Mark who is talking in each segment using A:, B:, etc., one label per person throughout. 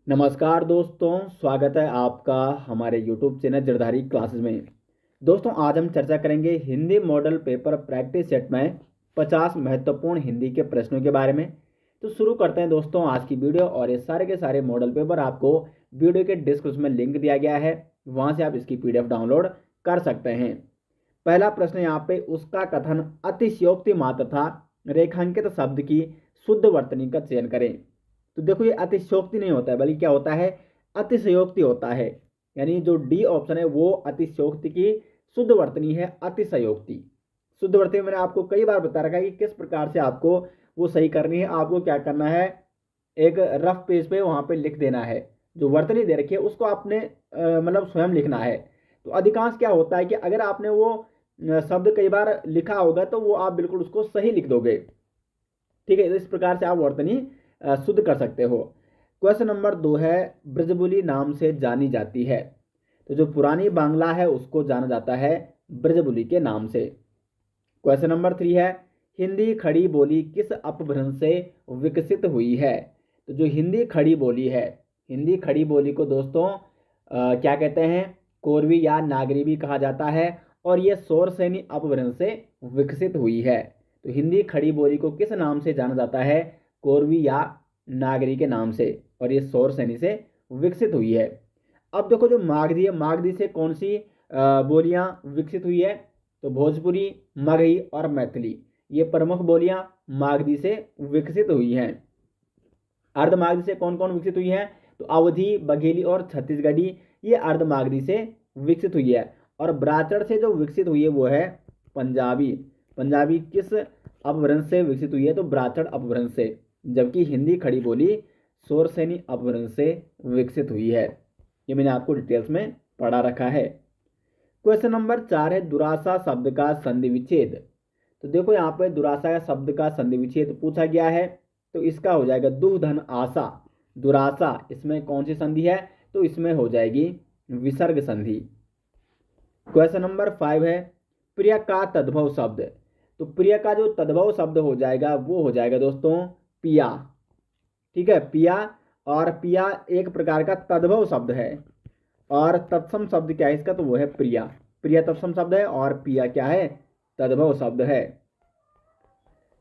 A: नमस्कार दोस्तों, स्वागत है आपका हमारे YouTube चैनल जरधारी क्लासेस में। दोस्तों, आज हम चर्चा करेंगे Hindi model paper practice set में 50 महत्वपूर्ण हिंदी के प्रश्नों के बारे में। तो शुरू करते हैं दोस्तों आज की वीडियो। और ये सारे के सारे मॉडल पेपर आपको वीडियो के डिस्क्रिप्शन में लिंक दिया गया है, वहाँ से आप इसकी PDF डाउनलोड कर सकते हैं। पहला प्रश्न यहाँ पे, उसका कथन अतिशयोक्ति मात्र था, रेखांकित शब्द की शुद्ध वर्तनी का चयन करें। तो देखो, ये अतिशयोक्ति नहीं होता है, बल्कि क्या होता है, अतिशयोक्ति होता है। यानी जो डी ऑप्शन है वो अतिशयोक्ति की शुद्ध वर्तनी है, अतिशयोक्ति। शुद्ध वर्तनी मैंने आपको कई बार बता रखा है कि किस प्रकार से आपको वो सही करनी है। आपको क्या करना है, एक रफ पेज पे वहाँ पे लिख देना है, जो वर्तनी दे रखी है उसको आपने मतलब स्वयं लिखना है। तो अधिकांश क्या होता है कि अगर आपने वो शब्द कई बार लिखा होगा तो वो आप बिल्कुल उसको सही लिख दोगे। ठीक है, इस प्रकार से आप वर्तनी शुद्ध कर सकते हो। क्वेश्चन नंबर 2 है, ब्रजबुली नाम से जानी जाती है। तो जो पुरानी बांग्ला है उसको जाना जाता है ब्रजबुली के नाम से। क्वेश्चन नंबर 3 है, हिंदी खड़ी बोली किस अपभ्रंश से विकसित हुई है। तो जो हिंदी खड़ी बोली है, हिंदी खड़ी बोली को दोस्तों क्या कहते हैं, कोरवी या नागरी भी कहा जाता है। और ये शौरसेनी अपभ्रंश से विकसित हुई है। तो हिंदी खड़ी बोली को किस नाम से जाना जाता है, कोरवी या नागरी के नाम से, और ये शौरसेनी से विकसित हुई है। अब देखो, जो मागधी है, मागधी से कौन सी बोलियां विकसित हुई है, तो भोजपुरी, मगही और मैथिली, ये प्रमुख बोलियां मागधी से विकसित हुई हैं। अर्धमागधी से कौन कौन विकसित हुई है, तो अवधी, बघेली और छत्तीसगढ़ी, ये अर्धमागधी से विकसित हुई है। और ब्राह्मण से जो विकसित हुई है वो है पंजाबी। पंजाबी किस अपभ्रंश से विकसित हुई है, तो ब्राह्मण अपभ्रंश से। जबकि हिंदी खड़ी बोली शौरसेनी अपभ्रंश से विकसित हुई है। ये मैंने आपको डिटेल्स में पढ़ा रखा है। क्वेश्चन नंबर 4 है, दुरासा शब्द का संधि विच्छेद। तो देखो, यहाँ पे दुरासा शब्द का संधि विच्छेद पूछा गया है। तो इसका हो जाएगा दुधन आशा। दुरासा, इसमें कौन सी संधि है, तो इसमें हो जाएगी विसर्ग संधि। क्वेश्चन नंबर 5 है, प्रिय का तद्भव शब्द। तो प्रिय का जो तद्भव शब्द हो जाएगा वो हो जाएगा दोस्तों पिया। ठीक है, पिया। और पिया एक प्रकार का तद्भव शब्द है। और तत्सम शब्द क्या है इसका, तो वो है प्रिया। प्रिया तत्सम शब्द है और पिया क्या है, तद्भव शब्द है।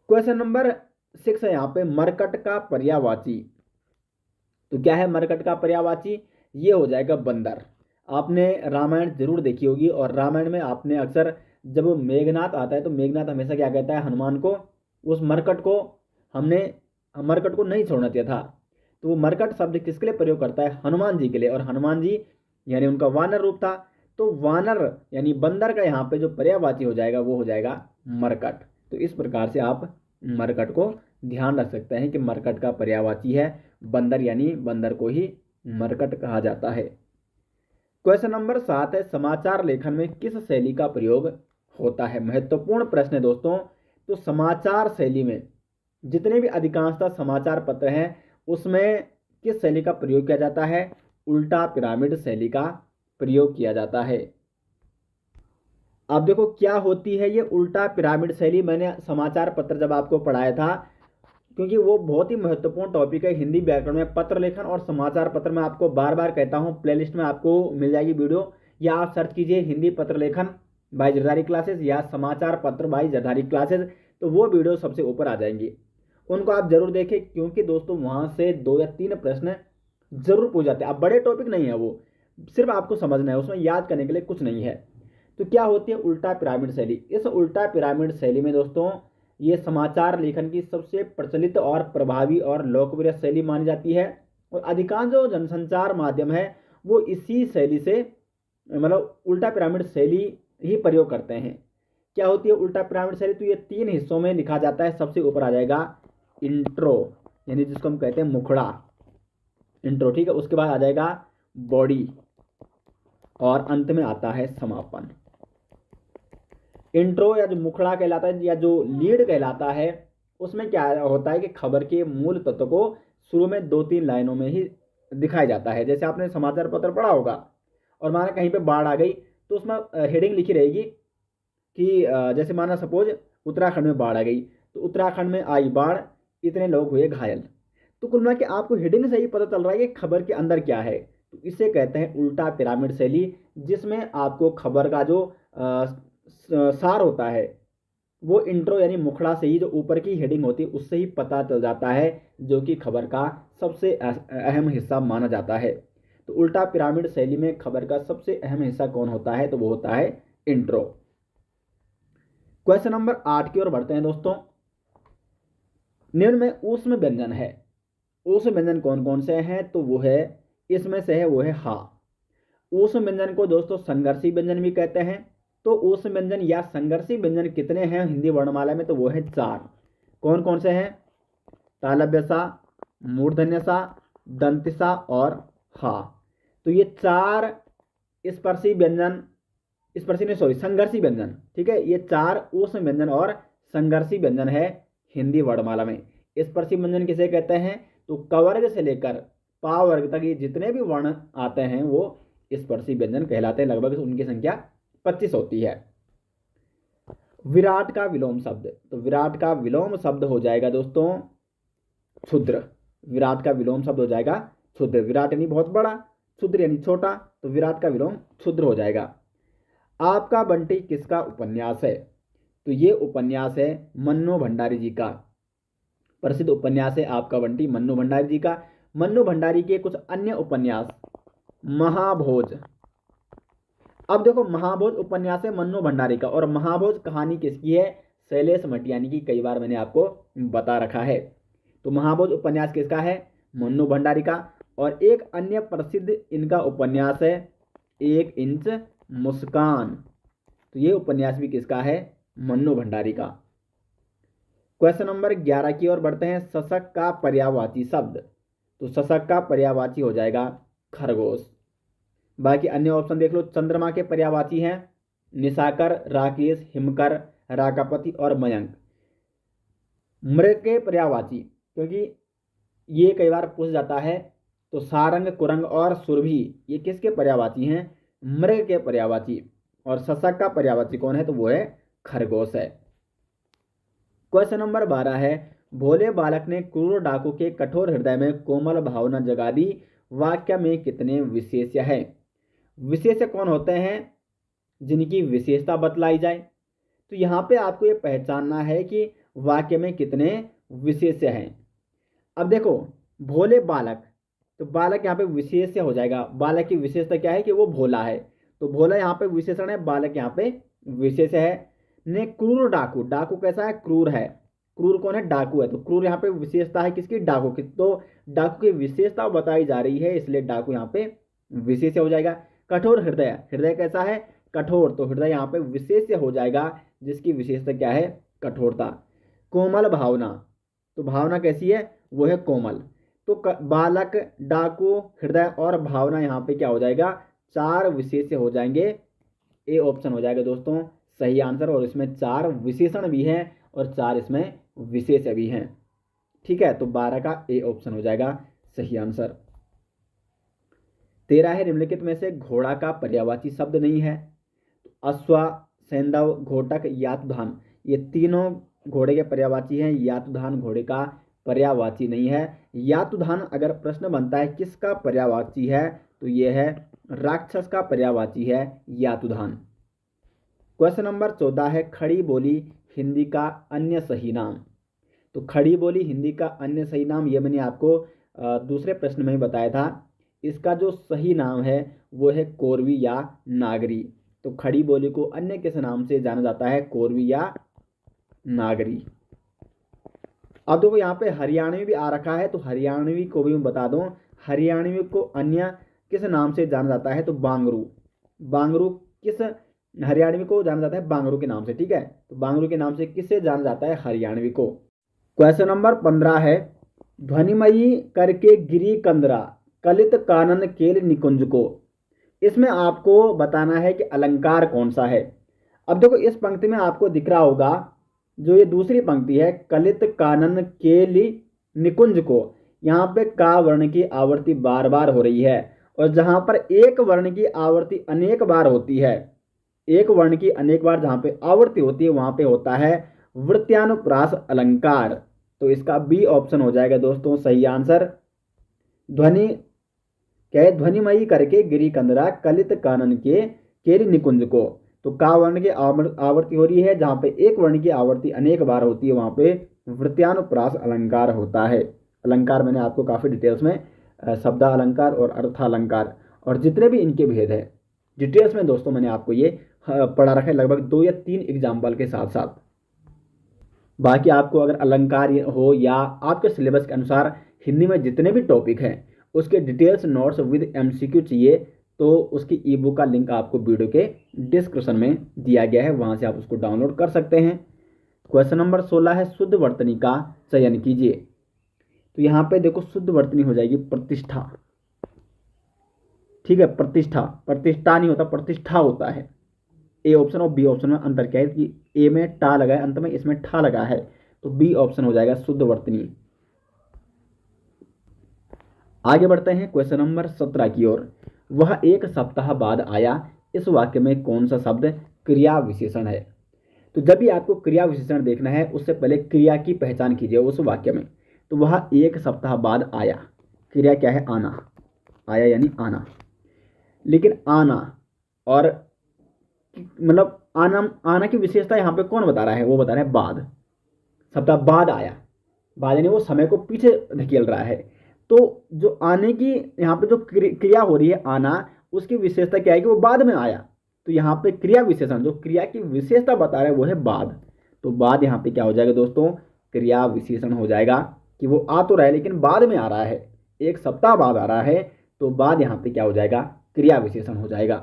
A: क्वेश्चन नंबर 6 है यहाँ पे, मरकट का पर्यायवाची। तो क्या है मरकट का पर्यायवाची, ये हो जाएगा बंदर। आपने रामायण जरूर देखी होगी, और रामायण में आपने अक्सर जब मेघनाथ आता है तो मेघनाथ हमेशा क्या कहता है हनुमान को, उस मरकट को हमने मरकट को नहीं छोड़ना चाहिए था। तो वो मरकट शब्द किसके लिए प्रयोग करता है, हनुमान जी के लिए। और हनुमान जी यानी उनका वानर रूप था, तो वानर यानी बंदर का यहाँ पे जो पर्यायवाची हो जाएगा वो हो जाएगा मरकट। तो इस प्रकार से आप मरकट को ध्यान रख सकते हैं कि मरकट का पर्यायवाची है बंदर, यानी बंदर को ही मरकट कहा जाता है। क्वेश्चन नंबर 7 है, समाचार लेखन में किस शैली का प्रयोग होता है। महत्वपूर्ण प्रश्न है दोस्तों। तो समाचार शैली में जितने भी अधिकांशतः समाचार पत्र हैं उसमें किस शैली का प्रयोग किया जाता है, उल्टा पिरामिड शैली का प्रयोग किया जाता है। अब देखो क्या होती है ये उल्टा पिरामिड शैली। मैंने समाचार पत्र जब आपको पढ़ाया था, क्योंकि वो बहुत ही महत्वपूर्ण टॉपिक है हिंदी व्याकरण में, पत्र लेखन और समाचार पत्र। मैं आपको बार बार कहता हूँ, प्लेलिस्ट में आपको मिल जाएगी वीडियो, या आप सर्च कीजिए हिंदी पत्र लेखन बाय जरधारी क्लासेस या समाचार पत्र बाय जरधारी क्लासेस, तो वो वीडियो सबसे ऊपर आ जाएंगी। उनको आप जरूर देखें, क्योंकि दोस्तों वहाँ से 2 या 3 प्रश्न जरूर पूछ जाते हैं। अब बड़े टॉपिक नहीं है वो, सिर्फ आपको समझना है, उसमें याद करने के लिए कुछ नहीं है। तो क्या होती है उल्टा पिरामिड शैली। इस उल्टा पिरामिड शैली में दोस्तों ये समाचार लेखन की सबसे प्रचलित और प्रभावी और लोकप्रिय शैली मानी जाती है। और अधिकांश जो जनसंचार माध्यम है वो इसी शैली से, मतलब उल्टा पिरामिड शैली ही प्रयोग करते हैं। क्या होती है उल्टा पिरामिड शैली, तो ये 3 हिस्सों में लिखा जाता है। सबसे ऊपर आ जाएगा इंट्रो, यानी जिसको हम कहते हैं मुखड़ा, इंट्रो। ठीक है, उसके बाद आ जाएगा बॉडी, और अंत में आता है समापन। इंट्रो या जो मुखड़ा कहलाता है या जो लीड कहलाता है, उसमें क्या होता है कि खबर के मूल तत्व को शुरू में 2-3 लाइनों में ही दिखाया जाता है। जैसे आपने समाचार पत्र पढ़ा होगा, और माना कहीं पे बाढ़ आ गई तो उसमें हेडिंग लिखी रहेगी कि जैसे माना सपोज उत्तराखंड में बाढ़ आ गई, तो उत्तराखंड में आई बाढ़, इतने लोग हुए घायल। तो कुल मिला के आपको हेडिंग से ही पता चल रहा है कि खबर के अंदर क्या है। तो इसे कहते हैं उल्टा पिरामिड शैली, जिसमें आपको खबर का जो सार होता है वो इंट्रो यानी मुखड़ा से ही, जो ऊपर की हेडिंग होती है उससे ही पता चल जाता है, जो कि खबर का सबसे अहम हिस्सा माना जाता है। तो उल्टा पिरामिड शैली में खबर का सबसे अहम हिस्सा कौन होता है, तो वो होता है इंट्रो। क्वेश्चन नंबर 8 की ओर बढ़ते हैं दोस्तों। निम्न में ऊष्म व्यंजन है, ऊष्म व्यंजन कौन कौन से हैं, तो वो है, इसमें से है वो है हा। ऊष्म व्यंजन को दोस्तों संघर्षी व्यंजन भी कहते हैं। तो ऊष्म व्यंजन या संघर्षी व्यंजन कितने हैं हिंदी वर्णमाला में, तो वो है 4। कौन कौन से हैं, तालव्य सा, मूर्धन्य सा, दंत सा और हा। तो ये 4 स्पर्शी व्यंजन, स्पर्शी नहीं सॉरी संघर्षी व्यंजन, ठीक है, ये 4 ऊष्म व्यंजन और संघर्षी व्यंजन है हिंदी वर्णमाला में। स्पर्शी व्यंजन किसे कहते हैं, तो कवर्ग से लेकर पा वर्ग तक ये जितने भी वर्ण आते हैं वो स्पर्शी व्यंजन कहलाते हैं। लगभग उनकी संख्या 25 होती है। विराट का विलोम शब्द, तो विराट का विलोम शब्द हो जाएगा दोस्तों क्षुद्र। विराट का विलोम शब्द हो जाएगा क्षुद्र। विराट यानी बहुत बड़ा, क्षुद्र यानी छोटा, तो विराट का विलोम क्षुद्र हो जाएगा। आपका बंटी किसका उपन्यास है, तो ये उपन्यास है मन्नू भंडारी जी का। प्रसिद्ध उपन्यास है आपका बंटी मन्नू भंडारी जी का। मन्नू भंडारी के कुछ अन्य उपन्यास, महाभोज। अब देखो महाभोज उपन्यास है मन्नू भंडारी का, और महाभोज कहानी किसकी है, शैलेश मटियानी की। कई बार मैंने आपको बता रखा है। तो महाभोज उपन्यास किसका है, मन्नू भंडारी का। और एक अन्य प्रसिद्ध इनका उपन्यास है 1 इंच मुस्कान, तो ये उपन्यास भी किसका है, मन्नू भंडारी का। क्वेश्चन नंबर 11 की ओर बढ़ते हैं। शशक का पर्यायवाची शब्द, तो शशक का पर्यायवाची हो जाएगा खरगोश। बाकी अन्य ऑप्शन देख लो। चंद्रमा के पर्यायवाची हैं निशाकर, राकेश, हिमकर, राकापति और मयंक। मृग के पर्यायवाची, क्योंकि ये कई बार पूछ जाता है, तो सारंग, कुरंग और सुरभि ये किसके पर्यायवाची हैं, मृग के पर्यायवाची। और शशक का पर्यायवाची कौन है, तो वो है खरगोश है। क्वेश्चन नंबर 12 है। भोले बालक ने क्रूर डाकू के कठोर हृदय में कोमल भावना जगा दी, वाक्य में कितने विशेष्य हैं। विशेष्य कौन होते हैं जिनकी विशेषता बतलाई जाए, तो यहाँ पे आपको ये पहचानना है कि वाक्य में कितने विशेष्य हैं। अब देखो भोले बालक, तो बालक यहाँ पे विशेष्य हो जाएगा। बालक की विशेषता क्या है कि वो भोला है, तो भोला यहाँ पे विशेषण है, बालक यहाँ पे विशेष्य है। ने क्रूर डाकू, डाकू कैसा है, क्रूर है। क्रूर कौन है, डाकू है, तो क्रूर यहाँ पे विशेषता है किसकी, डाकू की। तो डाकू की विशेषता बताई जा रही है, इसलिए डाकू यहाँ पे विशेष्य हो जाएगा। कठोर हृदय, हृदय कैसा है, कठोर, तो हृदय यहाँ पे विशेष्य हो जाएगा, जिसकी विशेषता क्या है, कठोरता। कोमल भावना, तो भावना कैसी है, वो है कोमल। तो बालक, डाकू, हृदय और भावना यहाँ पे क्या हो जाएगा, 4 विशेष्य हो जाएंगे। ए ऑप्शन हो जाएगा दोस्तों सही आंसर, और इसमें 4 विशेषण भी हैं और 4 इसमें विशेष्य भी हैं। ठीक है, तो 12 का ए ऑप्शन हो जाएगा सही आंसर। 13 है। निम्नलिखित में से घोड़ा का पर्यायवाची शब्द नहीं है। अश्व, सैंधव, घोटक, यातुधान, ये तीनों घोड़े के पर्यायवाची हैं। यातुधान घोड़े का पर्यायवाची नहीं है। यातुधान अगर प्रश्न बनता है किसका पर्यायवाची है, तो ये है राक्षस का पर्यायवाची है यातुधान। क्वेश्चन नंबर 14 है। खड़ी बोली हिंदी का अन्य सही नाम, तो खड़ी बोली हिंदी का अन्य सही नाम, ये मैंने आपको दूसरे प्रश्न में ही बताया था। इसका जो सही नाम है वो है कोरवी या नागरी। तो खड़ी बोली को अन्य किस नाम से जाना जाता है, कोरवी या नागरी। अब देखो यहाँ पे हरियाणवी भी आ रखा है, तो हरियाणवी को भी मैं बता दूं, हरियाणवी को अन्य किस नाम से जाना जाता है, तो बांगरू। बांगरू किस हरियाणवी को जाना जाता है, बांगरू के नाम से। ठीक है, तो बांगरू के नाम से किससे जाना जाता है, हरियाणवी को। क्वेश्चन नंबर 15 है। ध्वनिमयी करके गिरी कंदरा, कलित कानन केल निकुंज को। इसमें आपको बताना है कि अलंकार कौन सा है। अब देखो इस पंक्ति में आपको दिख रहा होगा, जो ये दूसरी पंक्ति है, कलित कानन केली निकुंज को, यहाँ पे का वर्ण की आवृत्ति बार बार हो रही है, और जहां पर एक वर्ण की आवृत्ति अनेक बार होती है, एक वर्ण की अनेक बार जहां पे आवृत्ति होती है, वहां पे होता है वृत्यानुप्रास अलंकार। तो इसका बी ऑप्शन हो जाएगा दोस्तों सही आंसर। ध्वनि क्या है, ध्वनिमयी करके गिरी कंदरा कलित कानन के केरी निकुंज को। तो का वर्ण की आवर्ती हो रही है, जहां पे एक वर्ण की आवर्ती अनेक बार होती है वहां पे वृत्यानुप्रास अलंकार होता है। अलंकार मैंने आपको काफी डिटेल्स में शब्दालंकार और अर्थालंकार और जितने भी इनके भेद है डिटेल्स में दोस्तों मैंने आपको ये पढ़ा रखा है, लगभग 2 या 3 एग्जाम्पल के साथ साथ। बाकी आपको अगर अलंकार हो या आपके सिलेबस के अनुसार हिंदी में जितने भी टॉपिक हैं उसके डिटेल्स नोट्स विद एमसीक्यू चाहिए तो उसकी ई बुक का लिंक आपको वीडियो के डिस्क्रिप्शन में दिया गया है, वहां से आप उसको डाउनलोड कर सकते हैं। क्वेश्चन नंबर 16 है शुद्ध वर्तनी का चयन कीजिए। तो यहाँ पे देखो शुद्ध वर्तनी हो जाएगी प्रतिष्ठा। ठीक है, प्रतिष्ठा, प्रतिष्ठा नहीं होता, प्रतिष्ठा होता है। ए ऑप्शन और बी ऑप्शन में अंतर क्या है कि ए में टा लगा है अंत में, इसमें ठा लगा है, तो बी ऑप्शन हो जाएगा शुद्ध वर्तनी। आगे बढ़ते हैं क्वेश्चन नंबर 17 की ओर। वह एक सप्ताह बाद आया, इस वाक्य में कौन सा शब्द क्रिया विशेषण है। तो जब भी आपको क्रिया विशेषण देखना है उससे पहले क्रिया की पहचान कीजिए उस वाक्य में। तो वह एक सप्ताह बाद आया, क्रिया क्या है, आना, आया यानी आना। लेकिन आना और मतलब आना की विशेषता यहाँ पे कौन बता रहा है, वो बता रहा है बाद, सप्ताह बाद आया, बाद यानी वो समय को पीछे धकेल रहा है। तो जो आने की यहाँ पे जो क्रिया हो रही है आना, उसकी विशेषता क्या है कि वो बाद में आया। तो यहाँ पे क्रिया विशेषण जो क्रिया की विशेषता बता रहा है वो है बाद। तो बाद यहाँ पे क्या हो जाएगा दोस्तों, क्रिया विशेषण हो जाएगा कि वो आ तो रहा है लेकिन बाद में आ रहा है, एक सप्ताह बाद आ रहा है, तो बाद यहाँ पे क्या हो जाएगा, क्रिया विशेषण हो जाएगा।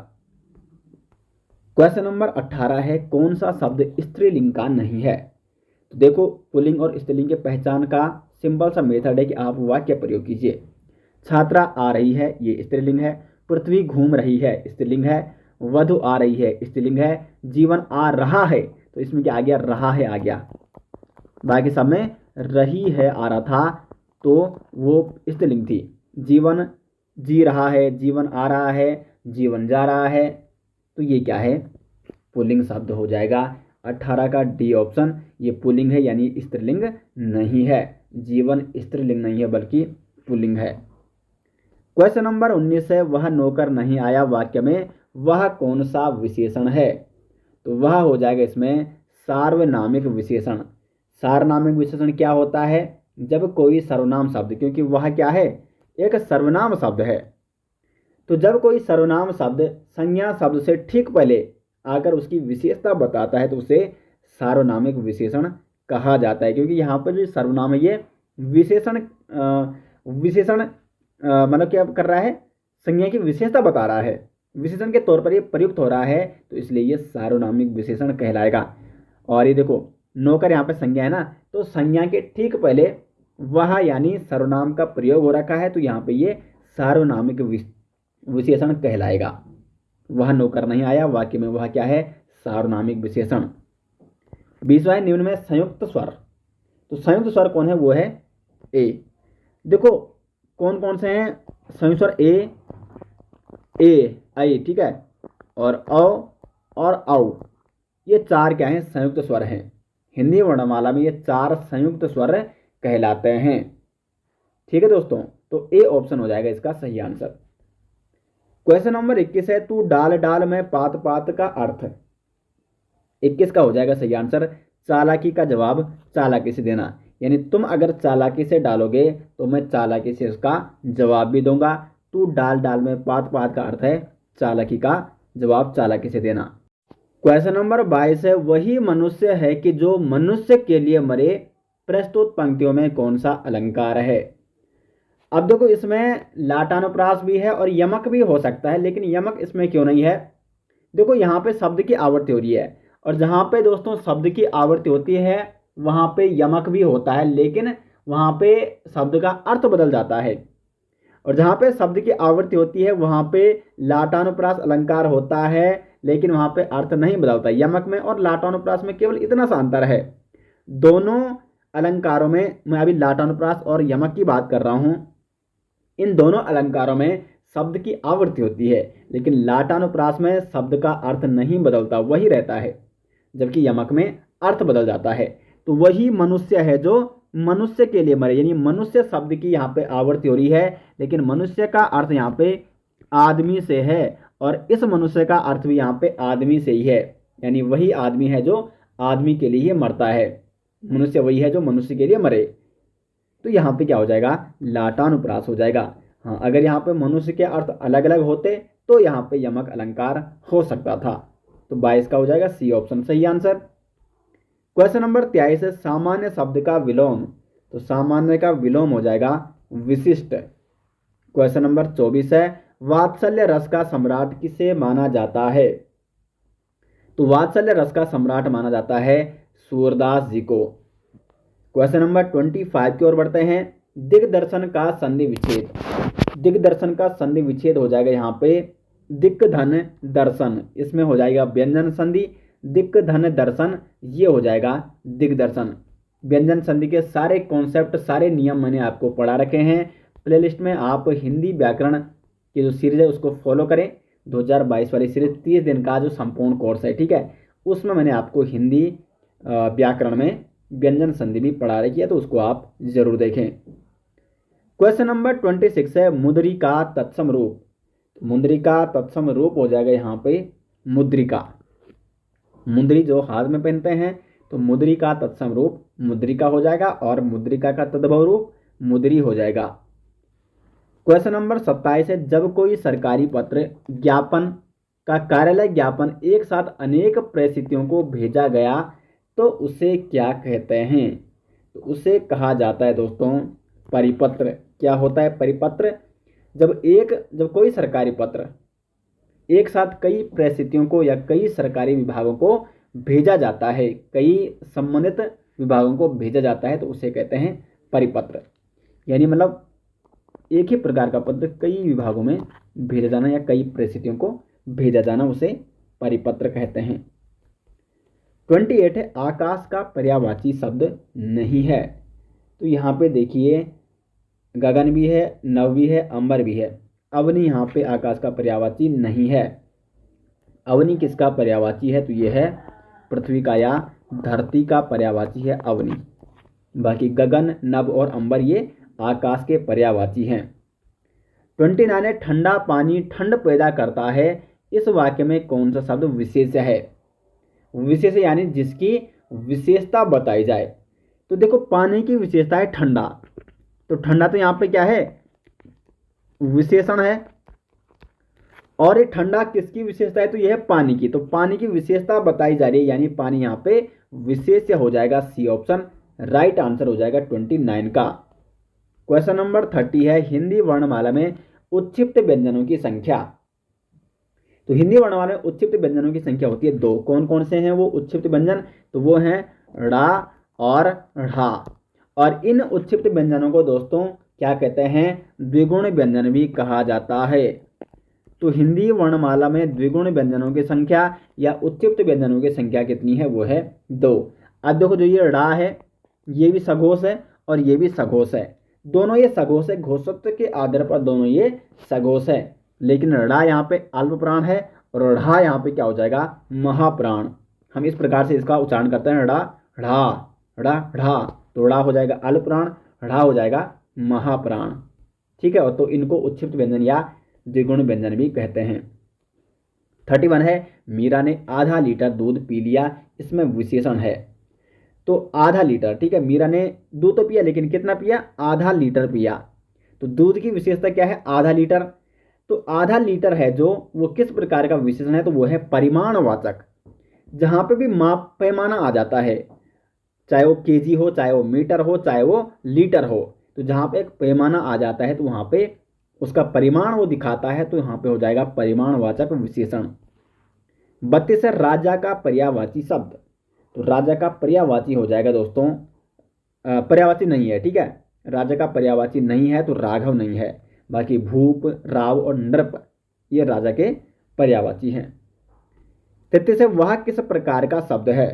A: क्वेश्चन नंबर 18 है कौन सा शब्द स्त्रीलिंग का नहीं है। तो देखो पुल्लिंग और स्त्रीलिंग के पहचान का सिंपल सा मेथड है कि आप वाक्य प्रयोग कीजिए। छात्रा आ रही है, ये स्त्रीलिंग है। पृथ्वी घूम रही है, स्त्रीलिंग है। वधु आ रही है, स्त्रीलिंग है। जीवन आ रहा है, तो इसमें क्या आ गया, रहा है आ गया। बाकी सब में रही है आ रहा था तो वो स्त्रीलिंग थी। जीवन जी रहा है, जीवन आ रहा है, जीवन जा रहा है, तो ये क्या है, पुल्लिंग शब्द हो जाएगा। 18 का डी ऑप्शन, ये पुल्लिंग है यानी स्त्रीलिंग नहीं है। जीवन स्त्रीलिंग नहीं है बल्कि पुल्लिंग है। क्वेश्चन नंबर 19 है वह नौकर नहीं आया, वाक्य में वह कौन सा विशेषण है। तो वह हो जाएगा इसमें सार्वनामिक विशेषण। सार्वनामिक विशेषण क्या होता है, जब कोई सर्वनाम शब्द, क्योंकि वह क्या है, एक सर्वनाम शब्द है, तो जब कोई सर्वनाम शब्द संज्ञा शब्द से ठीक पहले आकर उसकी विशेषता बताता है तो उसे सार्वनामिक विशेषण कहा जाता है। क्योंकि यहाँ पर जो सर्वनाम है ये विशेषण मतलब क्या कर रहा है, संज्ञा की विशेषता बता रहा है, विशेषण के तौर पर ये प्रयुक्त हो रहा है, तो इसलिए ये सार्वनामिक विशेषण कहलाएगा। और ये देखो नौकर यहाँ पे संज्ञा है ना, तो संज्ञा के ठीक पहले वह यानी सर्वनाम का प्रयोग हो रखा है, तो यहाँ पे ये सार्वनामिक विशेषण कहलाएगा। वह नौकर नहीं आया, वाक्य में वह क्या है, सार्वनामिक विशेषण। 20वां है निम्न में संयुक्त स्वर। तो संयुक्त स्वर कौन है, वो है ए। देखो कौन कौन से हैं संयुक्त स्वर, ए आई, ठीक है, और औ और औ, ये 4 क्या हैं, संयुक्त स्वर हैं। हिंदी वर्णमाला में ये 4 संयुक्त स्वर कहलाते हैं। ठीक है दोस्तों, तो ए ऑप्शन हो जाएगा इसका सही आंसर। क्वेश्चन नंबर 21 है तू डाल डाल में पात पात का अर्थ। 21 का हो जाएगा सही आंसर। चालाकी का जवाब चालाकी से देना, यानी तुम अगर चालाकी से डालोगे तो मैं चालाकी से उसका जवाब भी दूंगा। तू डाल डाल में पात पात का अर्थ है चालाकी का जवाब चालाकी से देना। क्वेश्चन नंबर 22 है वही मनुष्य है कि जो मनुष्य के लिए मरे, प्रस्तुत पंक्तियों में कौन सा अलंकार है। अब देखो इसमें लाटानुप्रास भी है और यमक भी हो सकता है, लेकिन यमक इसमें क्यों नहीं है। देखो यहाँ पे शब्द की आवृत्ति हो रही है, और जहाँ पे दोस्तों शब्द की आवृत्ति होती है वहाँ पे यमक भी होता है, लेकिन वहाँ पे शब्द का अर्थ बदल जाता है। और जहाँ पे शब्द की आवृत्ति होती है वहाँ पे लाटानुप्रास अलंकार होता है, लेकिन वहाँ पे अर्थ नहीं बदलता। यमक में और लाटानुप्रास में केवल इतना सा अंतर है। दोनों अलंकारों में, मैं अभी लाटानुप्रास और यमक की बात कर रहा हूँ, इन दोनों अलंकारों में शब्द की आवृत्ति होती है, लेकिन लाटानुप्रास में शब्द का अर्थ नहीं बदलता, वही रहता है, जबकि यमक में अर्थ बदल जाता है। तो वही मनुष्य है जो मनुष्य के लिए मरे, यानी मनुष्य शब्द की यहाँ पे आवृत्ति हो रही है, लेकिन मनुष्य का अर्थ यहाँ पे आदमी से है और इस मनुष्य का अर्थ भी यहाँ पे आदमी से ही है, यानी वही आदमी है जो आदमी के लिए मरता है, मनुष्य वही है जो मनुष्य के लिए मरे। तो यहाँ पे क्या हो जाएगा, लाटानुप्रास हो जाएगा। हाँ, अगर यहाँ पे मनुष्य के अर्थ अलग अलग होते तो यहाँ पे यमक अलंकार हो सकता था। तो 22 का हो जाएगा सी ऑप्शन सही आंसर। क्वेश्चन नंबर 23 है, सामान्य शब्द का विलोम। तो सामान्य का विलोम हो जाएगा विशिष्ट। क्वेश्चन नंबर 24 है, वात्सल्य रस का सम्राट किसे माना जाता है। तो वात्सल्य रस का सम्राट माना जाता है सूरदास जी को। क्वेश्चन नंबर 25 की ओर बढ़ते हैं, दिग्दर्शन का संधि विच्छेद। दिग्दर्शन का संधि विच्छेद हो जाएगा यहाँ पे दिक्धन दर्शन, इसमें हो जाएगा व्यंजन संधि, दिक्धन दर्शन, ये हो जाएगा दिग्दर्शन। व्यंजन संधि के सारे कॉन्सेप्ट, सारे नियम मैंने आपको पढ़ा रखे हैं प्लेलिस्ट में। आप हिंदी व्याकरण की जो सीरीज है उसको फॉलो करें। 2022 वाली सीरीज 30 दिन का जो संपूर्ण कोर्स है, ठीक है, उसमें मैंने आपको हिंदी व्याकरण में व्यंजन संधि भी पढ़ा रखी है, तो उसको आप जरूर देखें। क्वेश्चन नंबर 26 है, मुद्री का तत्सम रूप। मुद्री का तत्सम रूप हो जाएगा यहाँ पे मुद्रिका। मुद्री जो हाथ में पहनते हैं, तो मुद्री का तत्सम रूप मुद्रिका हो जाएगा और मुद्रिका का तद्भव रूप मुद्री हो जाएगा। क्वेश्चन नंबर 27 है, जब कोई सरकारी पत्र, ज्ञापन का कार्यालय ज्ञापन एक साथ अनेक प्रेषितों को भेजा गया तो उसे क्या कहते हैं। तो उसे कहा जाता है दोस्तों परिपत्र। क्या होता है परिपत्र, जब कोई सरकारी पत्र एक साथ कई प्रेषितों को या कई सरकारी विभागों को भेजा जाता है, कई संबंधित विभागों को भेजा जाता है, तो उसे कहते हैं परिपत्र। यानी मतलब एक ही प्रकार का पत्र कई विभागों में भेजा जाना या कई प्रेषितों को भेजा जाना, उसे परिपत्र कहते हैं। 28 है, आकाश का पर्यायवाची शब्द नहीं है। तो यहाँ पे देखिए गगन भी है, नभ भी है, अंबर भी है। अवनि यहाँ पे आकाश का पर्यायवाची नहीं है। अवनि किसका पर्यायवाची है, तो ये है पृथ्वी का या धरती का पर्यायवाची है अवनि। बाकी गगन, नभ और अंबर ये आकाश के पर्यायवाची हैं। 29 है, ठंडा पानी ठंड पैदा करता है, इस वाक्य में कौन सा शब्द विशेष है। विशेष यानी जिसकी विशेषता बताई जाए। तो देखो पानी की विशेषता है ठंडा, तो ठंडा तो यहाँ पे क्या है विशेषण है, और ये ठंडा किसकी विशेषता है, तो यह है पानी की। तो पानी की विशेषता बताई जा रही है, यानी पानी यहाँ पे विशेष हो जाएगा सी ऑप्शन राइट आंसर हो जाएगा 29 का। क्वेश्चन नंबर 30 है, हिंदी वर्णमाला में उच्छिष्ट व्यंजनों की संख्या। तो हिंदी वर्णमाला में उच्छिष्ट व्यंजनों की संख्या होती है 2। कौन कौन से हैं वो उच्छिष्ट व्यंजन, तो वो हैं ड़ा और ढ़ा। और इन उच्छिष्ट व्यंजनों को दोस्तों क्या कहते हैं, द्विगुण व्यंजन भी कहा जाता है। तो हिंदी वर्णमाला में द्विगुण व्यंजनों की संख्या या उच्छिष्ट व्यंजनों की संख्या कितनी है, वो है 2। अब देखो जो ये ड़ा है ये भी सघोष है और ये भी सघोष है, दोनों ये सघोष है, घोषत्व के आधार पर दोनों ये सघोष है। लेकिन ड़ा यहाँ पे अल्प प्राण है और ढ़ा यहाँ पे क्या हो जाएगा महाप्राण। हम इस प्रकार से इसका उच्चारण करते हैं ड़ा ढ़ा ड़ा ढ़ा। तो ड़ा हो जाएगा अल्प प्राण, ढ़ा हो जाएगा महाप्राण, ठीक है। तो इनको उच्छिष्ट व्यंजन या द्विगुण व्यंजन भी कहते हैं। 31 है, मीरा ने आधा लीटर दूध पी लिया, इसमें विशेषण है। तो आधा लीटर, ठीक है, मीरा ने दूध तो पिया लेकिन कितना पिया, आधा लीटर पिया। तो दूध की विशेषता क्या है, आधा लीटर। तो आधा लीटर है जो वो किस प्रकार का विशेषण है, तो वो है परिमाणवाचक। जहां पे भी माप पैमाना आ जाता है, चाहे वो केजी हो, चाहे वो मीटर हो, चाहे वो लीटर हो, तो जहां पे एक पैमाना आ जाता है तो वहां पे उसका परिमाण वो दिखाता है, तो यहाँ पे हो जाएगा परिमाणवाचक विशेषण। 32 है, राजा का पर्यायवाची शब्द। तो राजा का पर्यायवाची हो जाएगा दोस्तों पर्यायवाची नहीं है, ठीक है, राजा का पर्यायवाची नहीं है तो राघव नहीं है। बाकी भूप, राव और नृप ये राजा के पर्यायवाची हैं। 33 है, वह किस प्रकार का शब्द है।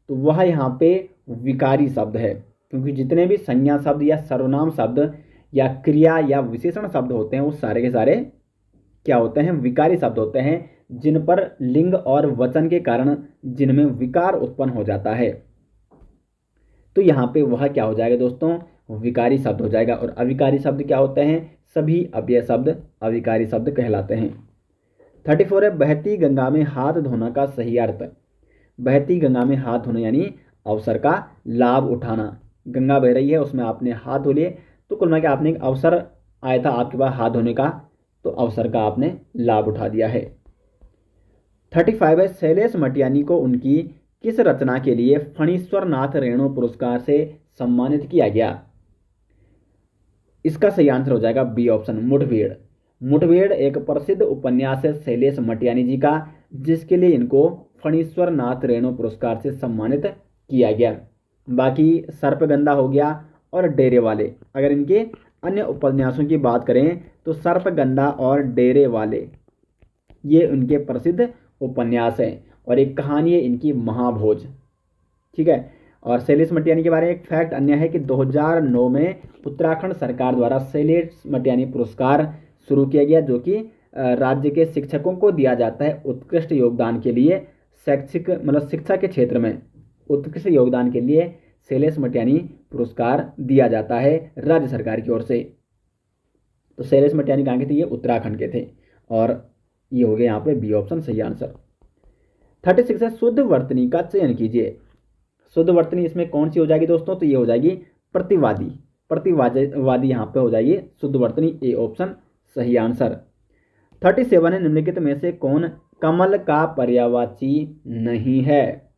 A: तो वह यहाँ पे विकारी शब्द है, क्योंकि जितने भी संज्ञा शब्द या सर्वनाम शब्द या क्रिया या विशेषण शब्द होते हैं वो सारे के सारे क्या होते हैं, विकारी शब्द होते हैं, जिन पर लिंग और वचन के कारण जिनमें विकार उत्पन्न हो जाता है। तो यहाँ पे वह क्या हो जाएगा दोस्तों, विकारी शब्द हो जाएगा। और अविकारी शब्द क्या होते हैं, सभी अव्यय शब्द अविकारी शब्द कहलाते हैं। 34 है, बहती गंगा में हाथ धोना का सही अर्थ। बहती गंगा में हाथ धोना यानी अवसर का लाभ उठाना। गंगा बह रही है, उसमें आपने हाथ धो लिए, तो कुल मिला के आपने एक अवसर आया था आपके पास हाथ धोने का, तो अवसर का आपने लाभ उठा दिया है। 35 है, शैलेश मटियानी को उनकी किस रचना के लिए फणीश्वर नाथ रेणु पुरस्कार से सम्मानित किया गया। इसका सही आंसर हो जाएगा बी ऑप्शन, मुठभेड़। मुठभेड़ एक प्रसिद्ध उपन्यास है शैलेश मटियानी जी का, जिसके लिए इनको फणीश्वर नाथ रेणु पुरस्कार से सम्मानित किया गया। बाकी सर्पगंधा हो गया और डेरे वाले, अगर इनके अन्य उपन्यासों की बात करें तो सर्पगंधा और डेरे वाले ये उनके प्रसिद्ध उपन्यास हैं। और एक कहानी है इनकी महाभोज, ठीक है। और शैलेश मटियानी के बारे में एक फैक्ट अन्य है कि 2009 में उत्तराखंड सरकार द्वारा शैलेश मटियानी पुरस्कार शुरू किया गया, जो कि राज्य के शिक्षकों को दिया जाता है उत्कृष्ट योगदान के लिए। शैक्षिक मतलब शिक्षा के क्षेत्र में उत्कृष्ट योगदान के लिए शैलेश मटियानी पुरस्कार दिया जाता है राज्य सरकार की ओर से। तो शैलेश मटियानी कहाँ के थे, ये उत्तराखंड के थे। और ये हो गया यहाँ पे बी ऑप्शन सही आंसर। 36 है, शुद्ध वर्तनी का चयन कीजिए। शुद्ध वर्तनी इसमें कौन सी हो जाएगी दोस्तों, तो ये हो जाएगी प्रतिवादी। प्रतिवादी यहाँ पे हो जाएगी शुद्ध वर्तनी, ए ऑप्शन सही आंसर। 37 है, निम्नलिखित में से कौन कमल का पर्यायवाची नहीं है।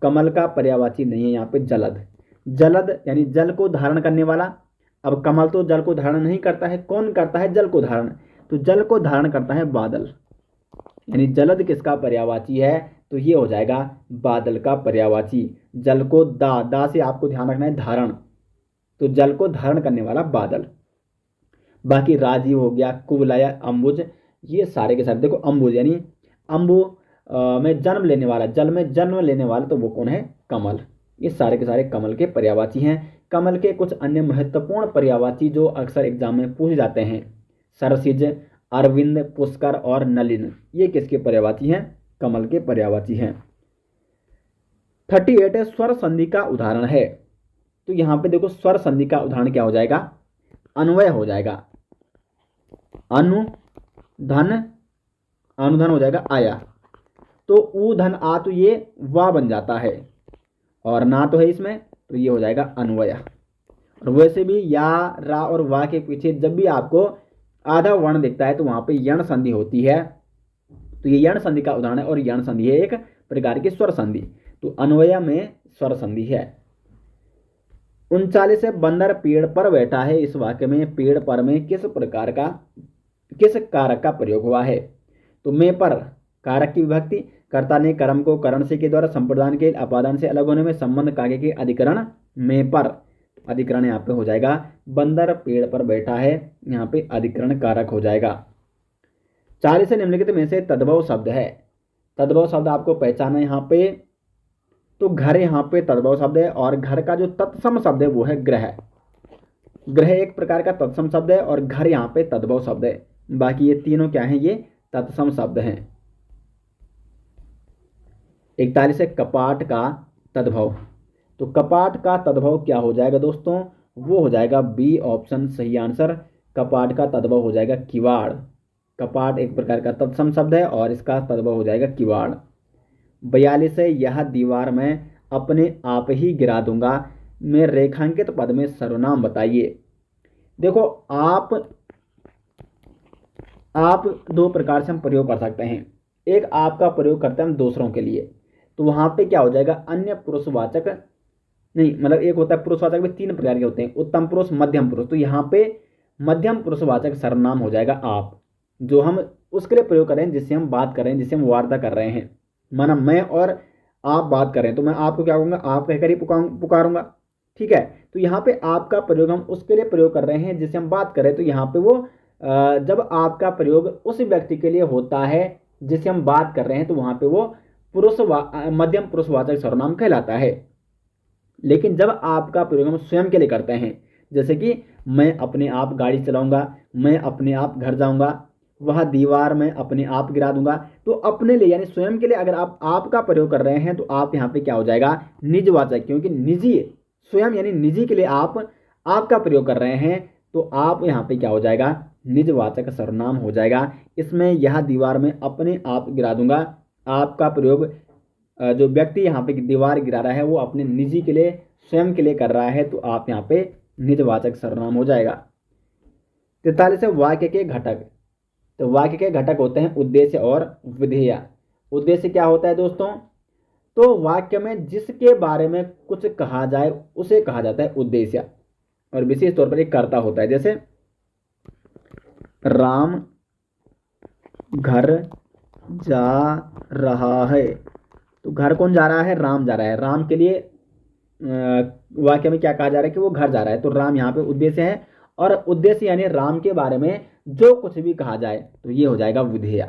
A: कमल का पर्यायवाची नहीं है यहाँ पे जलद। जलद यानी जल को धारण करने वाला। अब कमल तो जल को धारण नहीं करता है, कौन करता है जल को धारण, तो जल को धारण करता है बादल। यानी जलद किसका पर्यायवाची है, तो ये हो जाएगा बादल का पर्यायवाची। जल को दा से आपको ध्यान रखना है धारण, तो जल को धारण करने वाला बादल। बाकी राजीव हो गया, कुवलय, अंबुज, ये सारे के सारे देखो अंबुज यानी अंबु में जन्म लेने वाला, जल में जन्म लेने वाला, तो वो कौन है, कमल। ये सारे के सारे कमल के पर्यायवाची हैं। कमल के कुछ अन्य महत्वपूर्ण पर्यायवाची जो अक्सर एग्जाम में पूछे जाते हैं, सरसिज, अरविंद, पुष्कर और नलिन, ये किसके पर्यायवाची हैं, कमल के पर्यायवाची हैं। 38 स्वर संधि का उदाहरण है। तो यहां पे देखो स्वर संधि का उदाहरण क्या हो जाएगा, अन्वय हो जाएगा। अनुधन, अनुधन हो जाएगा आया, तो ऊ धन आ, तो ये वा बन जाता है और ना तो है इसमें, तो ये हो जाएगा अन्वय। और वैसे भी या, रा और वा के पीछे जब भी आपको आधा वर्ण दिखता है तो वहां पे यण संधि होती है, तो ये यण संधि का उदाहरण है। और यण संधि है एक प्रकार की स्वर संधि, तो अन्वय में स्वर संधि है। 39 है, बंदर पेड़ पर बैठा है। इस वाक्य में पेड़ पर में किस कारक का प्रयोग हुआ है, तो में पर कारक की विभक्ति, कर्ता ने कर्म को करण से के द्वारा संप्रदान के अपादान से अलग होने में, संबंध कार्य के अधिकरण में पर, अधिकरण यहाँ पे हो जाएगा बंदर पेड़ पर बैठा है, यहाँ पे अधिकरण कारक हो जाएगा। 40 से निम्नलिखित में से तद्भव शब्द है। तद्भव शब्द आपको पहचाना यहाँ पे, तो घर यहाँ पे तद्भव शब्द है। और घर का जो तत्सम शब्द है वो है ग्रह। ग्रह एक प्रकार का तत्सम शब्द है और घर यहाँ पे तद्भव शब्द है। बाकी ये तीनों क्या है, ये तत्सम शब्द हैं। 41 है, कपाट का तद्भव। तो कपाट का तद्भव क्या हो जाएगा दोस्तों, वो हो जाएगा बी ऑप्शन सही आंसर। कपाट का तद्भव हो जाएगा किवाड़। कपाट एक प्रकार का तत्सम शब्द है और इसका तद्भव हो जाएगा किवाड़। 42 है, यह दीवार में अपने आप ही गिरा दूंगा में रेखांकित पद में सर्वनाम बताइए। देखो आप दो प्रकार से हम प्रयोग कर सकते हैं। एक आपका प्रयोग करते हैं हम दूसरों के लिए, तो वहां पे क्या हो जाएगा, अन्य पुरुषवाचक नहीं, मतलब एक होता है पुरुषवाचक में तीन प्रकार के होते हैं, उत्तम पुरुष, मध्यम पुरुष। तो यहाँ पे मध्यम पुरुषवाचक सर्वनाम हो जाएगा आप, जो हम उसके लिए प्रयोग कर रहे हैं जिससे हम बात कर रहे हैं, जिससे हम वार्ता कर रहे हैं। माना मैं और आप बात कर रहे हैं, तो मैं आपको क्या कहूँगा, आप कहकर ही पुकारूंगा, ठीक है। तो यहाँ पे आपका प्रयोग हम उसके लिए प्रयोग कर रहे हैं जिससे हम बात कर रहे हैं। तो यहाँ पे वो जब आपका प्रयोग उस व्यक्ति के लिए होता है जिससे हम बात कर रहे हैं, तो वहां पे वो मध्यम पुरुषवाचक सर्वनाम कहलाता है। लेकिन जब आपका प्रयोग हम स्वयं के लिए करते हैं, जैसे कि मैं अपने आप गाड़ी चलाऊंगा, मैं अपने आप घर जाऊंगा, वह दीवार में अपने आप गिरा दूंगा, तो अपने लिए यानी स्वयं के लिए अगर आप आपका प्रयोग कर रहे हैं तो आप यहाँ पे क्या हो जाएगा, निजवाचक, क्योंकि निजी स्वयं यानी निजी के लिए आप आपका प्रयोग कर रहे हैं तो आप यहाँ पे क्या हो जाएगा, निजवाचक सर्वनाम हो जाएगा। इसमें यह दीवार में अपने आप गिरा दूंगा, आपका प्रयोग जो व्यक्ति यहाँ पे दीवार गिरा रहा है वो अपने निजी के लिए स्वयं के लिए कर रहा है, तो आप यहाँ पे निजवाचक सर्वनाम हो जाएगा। 43 है वाक्य के घटक। तो वाक्य के घटक होते हैं उद्देश्य और विधेय। उद्देश्य क्या होता है दोस्तों, तो वाक्य में जिसके बारे में कुछ कहा जाए उसे कहा जाता है उद्देश्य, और विशेष तौर पर एक कर्ता होता है। जैसे राम घर जा रहा है, तो घर कौन जा रहा है, राम जा रहा है। राम के लिए वाक्य में क्या कहा जा रहा है कि वो घर जा रहा है, तो राम यहाँ पे उद्देश्य है। और उद्देश्य यानी राम के बारे में जो कुछ भी कहा जाए तो ये हो जाएगा विधेय।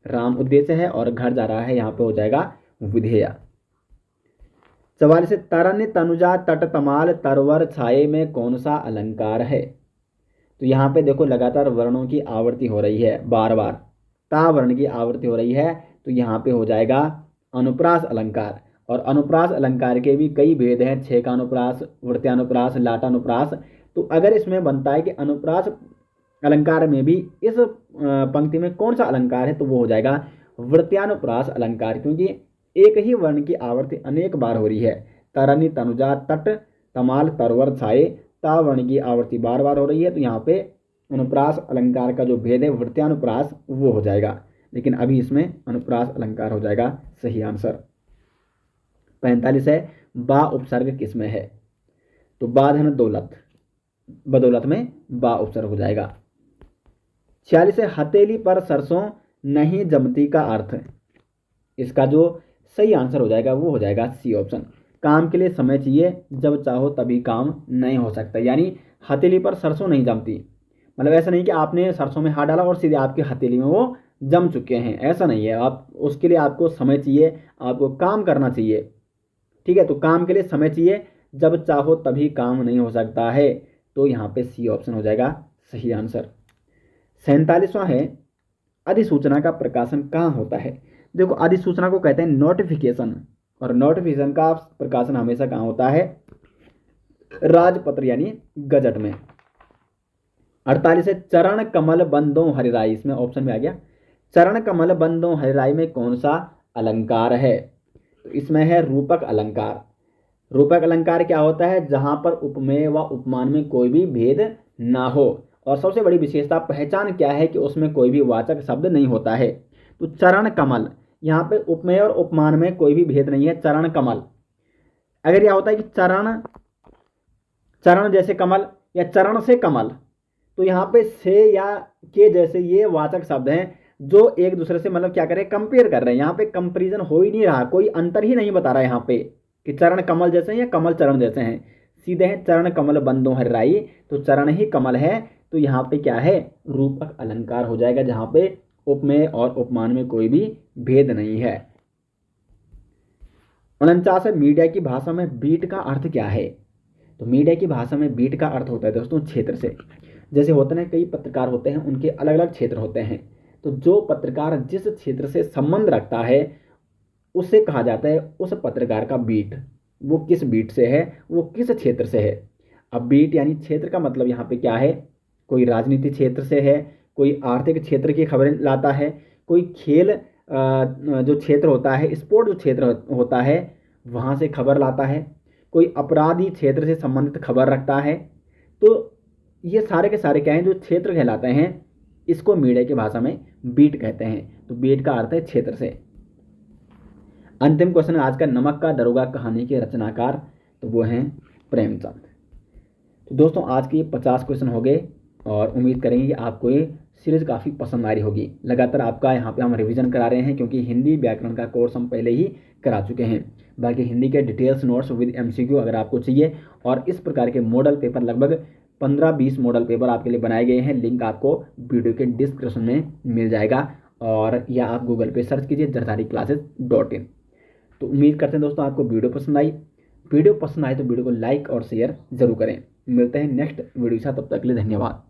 A: राम उद्देश्य है और घर जा रहा है, यहाँ पे हो जाएगा विधेय। 44 तरन तनुजा तट तमाल तरवर छाये में कौन सा अलंकार है। तो यहाँ पे देखो लगातार वर्णों की आवृत्ति हो रही है, बार बार ता वर्ण की आवृत्ति हो रही है, तो यहाँ पे हो जाएगा अनुप्रास अलंकार। और अनुप्रास अलंकार के भी कई भेद हैं, छेका अनुप्रास, वृत्यानुप्रास, लाटानुप्रास। तो अगर इसमें बनता है कि अनुप्रास अलंकार में भी इस पंक्ति में कौन सा अलंकार है, तो वो हो जाएगा वृत्यानुप्रास अलंकार, क्योंकि एक ही वर्ण की आवृत्ति अनेक बार हो रही है। तरनी तनुजा तट तमाल तरवर छाये, ता वर्ण की आवृत्ति बार बार हो रही है, तो यहाँ पे अनुप्रास अलंकार का जो भेद है वृत्यानुप्रास वो हो जाएगा, लेकिन अभी इसमें अनुप्रास अलंकार हो जाएगा सही आंसर। 45 है बा उपसर्ग किसमें है। तो बाद है ना दौलत, बदौलत में बा उपसर्ग हो जाएगा। 46 है हथेली पर सरसों नहीं जमती का अर्थ। इसका जो सही आंसर हो जाएगा वो हो जाएगा सी ऑप्शन। काम के लिए समय चाहिए, जब चाहो तभी काम नहीं हो सकता। यानी हथेली पर सरसों नहीं जमती, मतलब ऐसा नहीं कि आपने सरसों में हाथ डाला और सीधे आपकी हथेली में वो जम चुके हैं, ऐसा नहीं है। आप उसके लिए आपको समय चाहिए, आपको काम करना चाहिए, ठीक है। तो काम के लिए समय चाहिए, जब चाहो तभी काम नहीं हो सकता है, तो यहाँ पे सी ऑप्शन हो जाएगा सही आंसर। 47वां है अधिसूचना का प्रकाशन कहाँ होता है। देखो अधिसूचना को कहते हैं नोटिफिकेशन, और नोटिफिकेशन का प्रकाशन हमेशा कहाँ होता है, राजपत्र यानी गजट में। 48 है चरण कमल बंदों हरिराई, इसमें ऑप्शन में आ गया चरण कमल बंदों हरिराई में कौन सा अलंकार है। तो इसमें है रूपक अलंकार। रूपक अलंकार क्या होता है, जहां पर उपमेय व उपमान में कोई भी भेद ना हो, और सबसे बड़ी विशेषता पहचान क्या है कि उसमें कोई भी वाचक शब्द नहीं होता है। तो चरण कमल, यहाँ पे उपमेय और उपमान में कोई भी भेद नहीं है, चरण कमल। अगर यह होता है कि चरण चरण जैसे कमल या चरण से कमल, तो यहाँ पे से या के जैसे ये वाचक शब्द हैं जो एक दूसरे से मतलब क्या करें, कंपेयर कर रहे हैं। यहाँ पे कंपेरिजन हो ही नहीं रहा, कोई अंतर ही नहीं बता रहा है यहाँ पे कि चरण कमल जैसे हैं या कमल चरण जैसे हैं, सीधे हैं चरण कमल बंदों हरिराई, तो चरण ही कमल है, तो यहाँ पे क्या है रूपक अलंकार हो जाएगा, जहाँ पे उपमेय और उपमान में कोई भी भेद नहीं है। 49 है मीडिया की भाषा में बीट का अर्थ क्या है। तो मीडिया की भाषा में बीट का अर्थ होता है दोस्तों क्षेत्र से। जैसे होते हैं कई पत्रकार होते हैं, उनके अलग अलग क्षेत्र होते हैं, तो जो पत्रकार जिस क्षेत्र से संबंध रखता है उसे कहा जाता है उस पत्रकार का बीट। वो किस बीट से है, वो किस क्षेत्र से है। अब बीट यानी क्षेत्र का मतलब यहाँ पे क्या है, कोई राजनीतिक क्षेत्र से है, कोई आर्थिक क्षेत्र की खबरें लाता है, कोई खेल जो क्षेत्र होता है, स्पोर्ट जो क्षेत्र होता है वहाँ से खबर लाता है, कोई अपराधी क्षेत्र से संबंधित खबर रखता है। तो ये सारे के सारे क्या हैं, जो क्षेत्र कहलाते हैं, इसको मीडिया की भाषा में बीट कहते हैं। तो बीट का अर्थ है क्षेत्र से। अंतिम क्वेश्चन आज का, नमक का दरोगा कहानी के रचनाकार, तो वो हैं प्रेमचंद। तो दोस्तों आज के ये 50 क्वेश्चन हो गए, और उम्मीद करेंगे कि आपको ये सीरीज काफ़ी पसंद आ रही होगी। लगातार आपका यहाँ पे हम रिवीजन करा रहे हैं, क्योंकि हिंदी व्याकरण का कोर्स हम पहले ही करा चुके हैं। बाकी हिंदी के डिटेल्स नोट्स विद एमसीक्यू अगर आपको चाहिए, और इस प्रकार के मॉडल पेपर लगभग 15-20 मॉडल पेपर आपके लिए बनाए गए हैं, लिंक आपको वीडियो के डिस्क्रिप्शन में मिल जाएगा, और या आप गूगल पे सर्च कीजिए jardhariclasses.in। तो उम्मीद करते हैं दोस्तों आपको वीडियो पसंद आई। वीडियो पसंद आए तो वीडियो को लाइक और शेयर जरूर करें। मिलते हैं नेक्स्ट वीडियो के साथ, तब तक के लिए धन्यवाद।